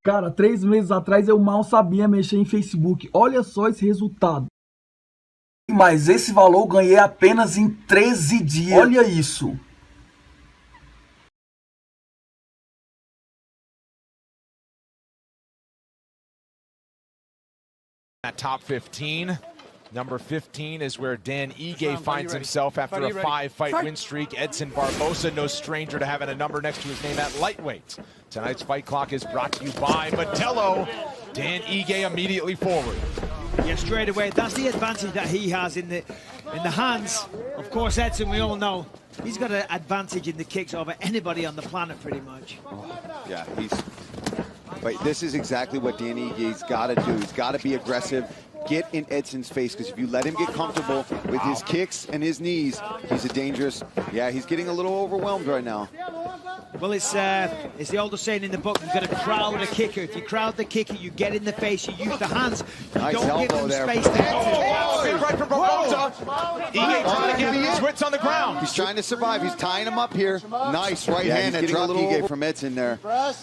Cara, 3 meses atrás eu mal sabia mexer em Facebook. Olha só esse resultado. Mas esse valor eu ganhei apenas em 13 dias. Olha isso. That top 15. Number 15 is where Dan Ige finds himself after a 5-fight win streak. Edson Barboza, no stranger to having a number next to his name at lightweight. Tonight's fight clock is brought to you by Metello. Dan Ige immediately forward. Yeah, straight away. That's the advantage that he has in the hands. Of course, Edson, we all know, he's got an advantage in the kicks over anybody on the planet, pretty much. Yeah, but this is exactly what Dan Ige's got to do. He's got to be aggressive. Get in Edson's face, because if you let him get comfortable with his kicks and his knees, he's a dangerous. Yeah, he's getting a little overwhelmed right now. Well, it's the older saying in the book, you've got to crowd a kicker. If you crowd the kicker, you get in the face, you use the hands. You nice don't give them there. Space to big right from Barboza. Ige trying to get his wits on the ground. He's trying to survive. He's tying him up here. Nice right hand that dropped Ige from Edson there.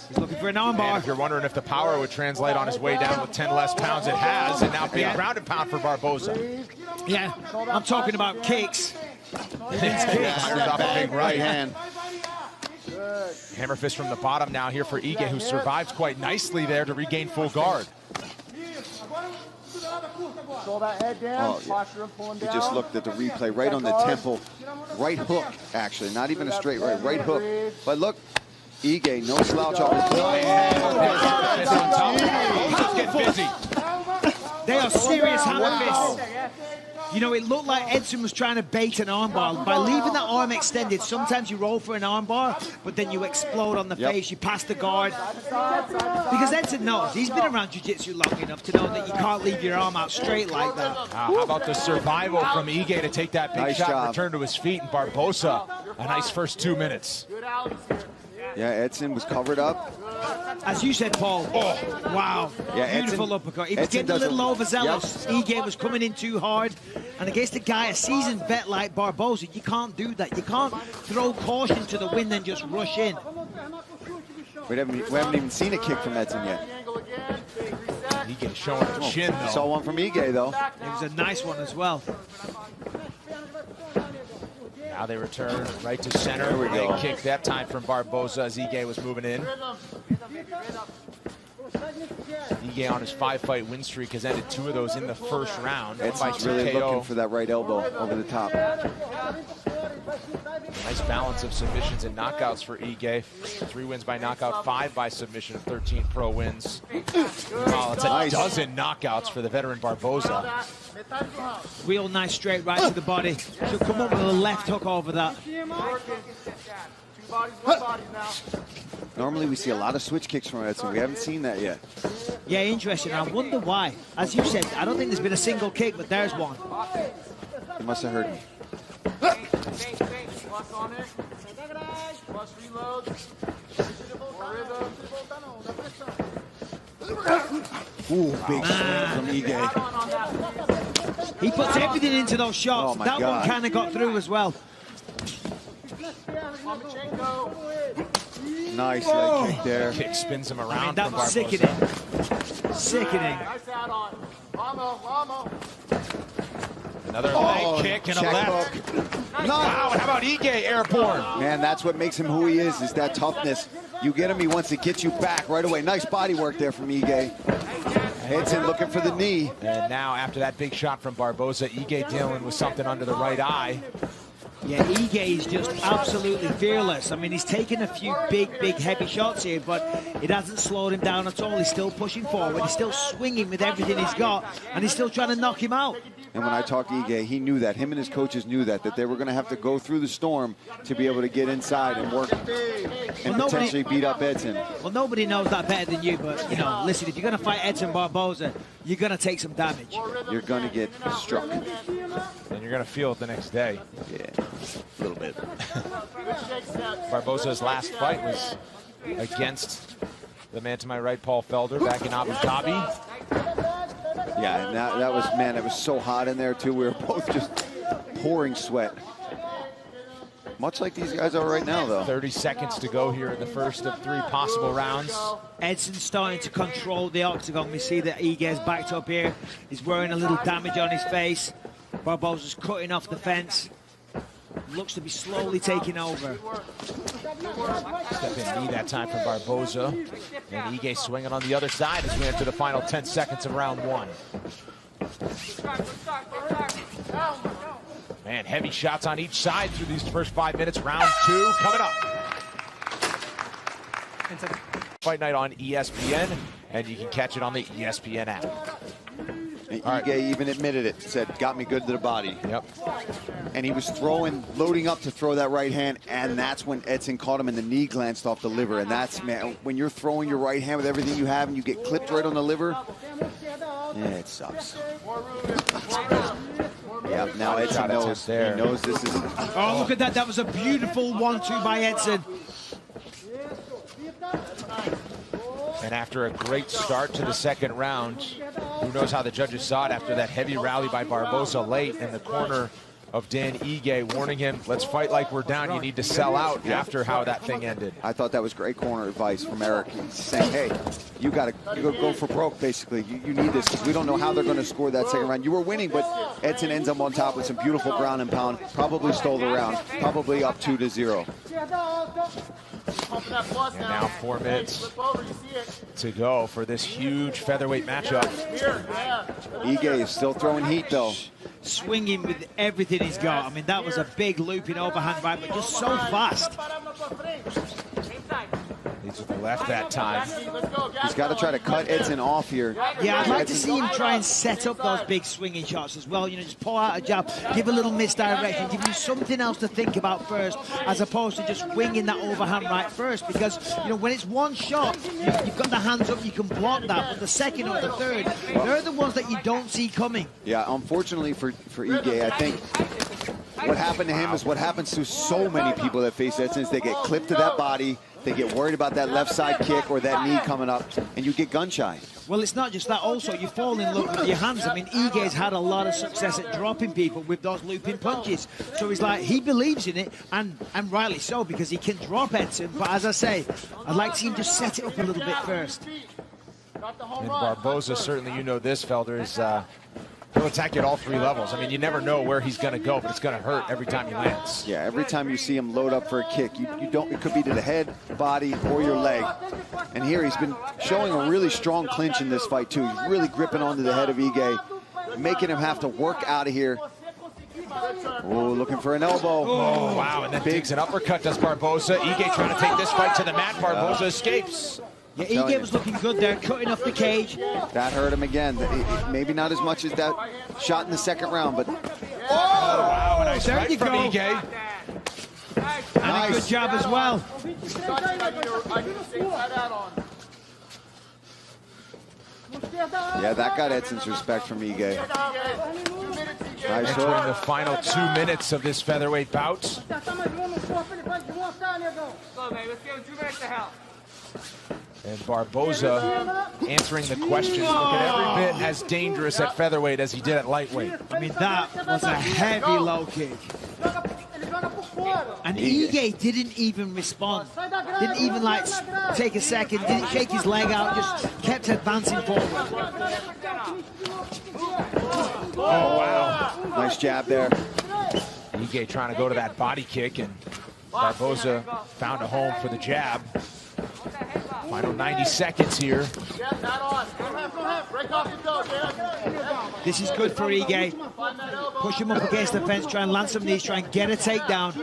He's looking for an armbar. If you're wondering if the power would translate on his way down with 10 less pounds, it has, and now big ground and pound for Barboza. Yeah, I'm talking about kicks. Fires off a big right hand. Hammer fist from the bottom now here for Ige, who survives quite nicely there to regain full guard. We just looked at the replay right on the temple. Right hook, actually. Not even a straight right. Right hook. But look, Ige, no slouch off his Just get busy. They are serious hammer fists. You know, it looked like Edson was trying to bait an armbar. By leaving that arm extended, sometimes you roll for an armbar, but then you explode on the face, you pass the guard. Because Edson knows, he's been around jiu-jitsu long enough to know that you can't leave your arm out straight like that. How about the survival from Ige to take that big shot and return to his feet, and Barboza, a nice first 2 minutes. Yeah, Edson was covered up. As you said, Paul. Oh, wow. Yeah, beautiful uppercut. He was getting a little overzealous. Ige was coming in too hard. And against a guy, a seasoned vet like Barboza, you can't do that. You can't throw caution to the wind and just rush in. We haven't even seen a kick from Edson yet. Ige showing the chin, though. Saw one from Ige, though. It was a nice one as well. Now they return right to center. There we go. Kick that time from Barboza as Ige was moving in. Ige on his 5-fight win streak has ended 2 of those in the first round. Edson's really looking for that right elbow over the top. Nice balance of submissions and knockouts for Ige. 3 wins by knockout, 5 by submission, 13 pro wins. Wow, it's a dozen knockouts for the veteran Barboza. Real nice straight right to the body. She'll come up with a left hook over that. Normally we see a lot of switch kicks from Edson. We haven't seen that yet. Yeah, interesting. I wonder why. As you said, I don't think there's been a single kick, but there's one. He must have heard me. Ooh, big swing from Ige. He puts everything into those shots. Oh, that one kind of got through as well. Nice leg kick there. Kick spins him around. I mean, that was sickening. Sickening. Another leg kick and a left. No. Wow, how about Ige airborne? Man, that's what makes him who he is that toughness. You get him, he wants to get you back right away. Nice body work there from Ige. Edson looking for the knee. And now, after that big shot from Barboza, Ige dealing with something under the right eye. Yeah, Ige is just absolutely fearless. I mean, he's taken a few big, heavy shots here, but it hasn't slowed him down at all. He's still pushing forward. He's still swinging with everything he's got, and he's still trying to knock him out. And when I talked to Ige, he knew that. Him and his coaches knew that they were going to have to go through the storm to be able to get inside and work and potentially beat up Edson. Well, nobody knows that better than you, but, you know, listen, if you're going to fight Edson Barboza, you're going to take some damage. You're going to get struck. And you're going to feel it the next day. Yeah, a little bit. Barboza's last fight was against the man to my right, Paul Felder, back in Abu Dhabi. Yeah, and that was, man, it was so hot in there, too. We were both just pouring sweat. Much like these guys are right now, though. 30 seconds to go here in the first of 3 possible rounds. Edson's starting to control the octagon. We see that Ige's backed up here. He's wearing a little damage on his face. Barboza's cutting off the fence. Looks to be slowly taking over. Step in knee that time from Barboza. And Ige swinging on the other side as we enter the final 10 seconds of round 1. Man, heavy shots on each side through these first 5 minutes. Round 2 coming up. Fight Night on ESPN, and you can catch it on the ESPN app. And Ige even admitted it, said, got me good to the body. Yep. And he was loading up to throw that right hand, and that's when Edson caught him and the knee glanced off the liver. And that's, man, when you're throwing your right hand with everything you have and you get clipped right on the liver, yeah, it sucks. Yeah, now Edson knows. He knows this is... Oh, look at that. That was a beautiful 1-2 by Edson. And after a great start to the second round, who knows how the judges saw it after that heavy rally by Barboza late in the corner of Dan Ige, warning him, let's fight like we're down. You need to sell out after how that thing ended. I thought that was great corner advice from Eric. He's saying, hey, you got to go for broke, basically. You need this because we don't know how they're going to score that second round. You were winning, but Edson ends up on top with some beautiful ground and pound. Probably stole the round. Probably up 2-0. And now 4 minutes to go for this huge featherweight matchup. Ige is still throwing heat, though. Swinging with everything he's got. I mean, that was a big looping overhand right, but just so fast. Leads with the left that time. He's got to try to cut Edson off here. Yeah, I'd like to see him try and set up those big swinging shots as well. You know, just pull out a jab, give a little misdirection, give you something else to think about first, as opposed to just winging that overhand right first. Because, you know, when it's one shot, you've got the hands up, you can block that. But the second or the third, they're the ones that you don't see coming. Yeah, unfortunately for Ige, I think what happened to him is what happens to so many people that face Edson is they get clipped to that body. They get worried about that left side kick or that knee coming up, and you get gun shy. Well, it's not just that. Also, you fall in love with your hands. I mean, Ige's had a lot of success at dropping people with those looping punches. So he's like, he believes in it, and rightly so, because he can drop Edson. But as I say, I'd like to see him just set it up a little bit first. And Barboza, certainly you know this, Felder, is he'll attack you at all 3 levels. I mean, you never know where he's going to go, but it's going to hurt every time he lands. Yeah, every time you see him load up for a kick, you don't. It could be to the head, body, or your leg. And here he's been showing a really strong clinch in this fight too. He's really gripping onto the head of Ige, making him have to work out of here. Oh, looking for an elbow. Oh, wow, and then digs an uppercut, does Barboza. Ige trying to take this fight to the mat. Barboza escapes. Yeah, Ige was looking good there, cutting off the cage. That hurt him again. Maybe not as much as that shot in the second round, but... Oh, wow, a nice right from Ige. And a good jab as well. Yeah, that got Edson's respect from Ige. Nice Entering the final 2 minutes of this featherweight bout. And Barboza answering the questions, looking every bit as dangerous at featherweight as he did at lightweight. I mean, that was a heavy low kick. And Ige didn't even respond. Didn't even, like, take a second. Didn't shake his leg out. Just kept advancing forward. Oh, wow. Nice jab there. Ige trying to go to that body kick, and Barboza found a home for the jab. Final 90 seconds here. This is good for Ige. Push him up against the fence, try and land some of these, try and get a takedown.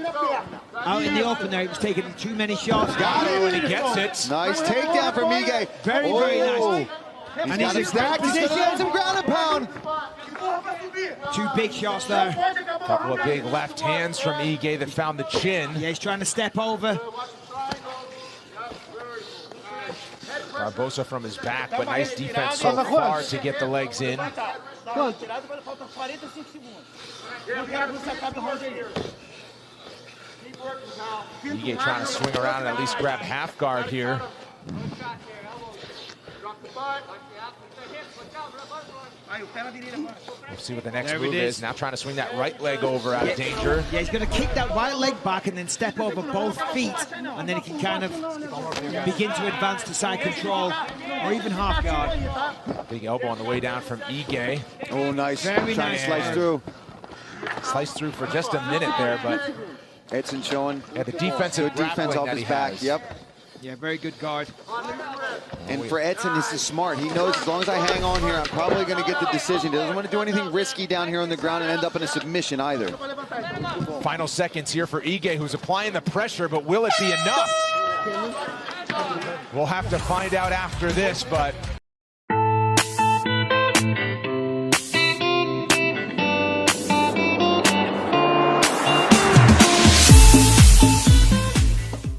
Out in the open there, he was taking too many shots. Got it, and he gets it. Nice takedown from Ige. Very, very nice. And he's stacked. He's going to get some ground and pound. 2 big shots there. Couple of big left hands from Ige that found the chin. Yeah, he's trying to step over. Barboza from his back, but nice defense so far to get the legs in. Ige trying to swing around and at least grab half guard here. We'll see what the next move is. Now trying to swing that right leg over out of danger. Yeah, he's going to kick that right leg back and then step over both feet, and then he can kind of begin to advance to side control or even half guard. Big elbow on the way down from Ige. Oh, nice. Very Trying nice. to slice through. Sliced through for just a minute there, but Edson showing the defensive good defense off his back. Has. Yep. Yeah, very good guard. And for Edson, this is smart. He knows as long as I hang on here, I'm probably going to get the decision. He doesn't want to do anything risky down here on the ground and end up in a submission either. Final seconds here for Ige, who's applying the pressure, but will it be enough? We'll have to find out after this, but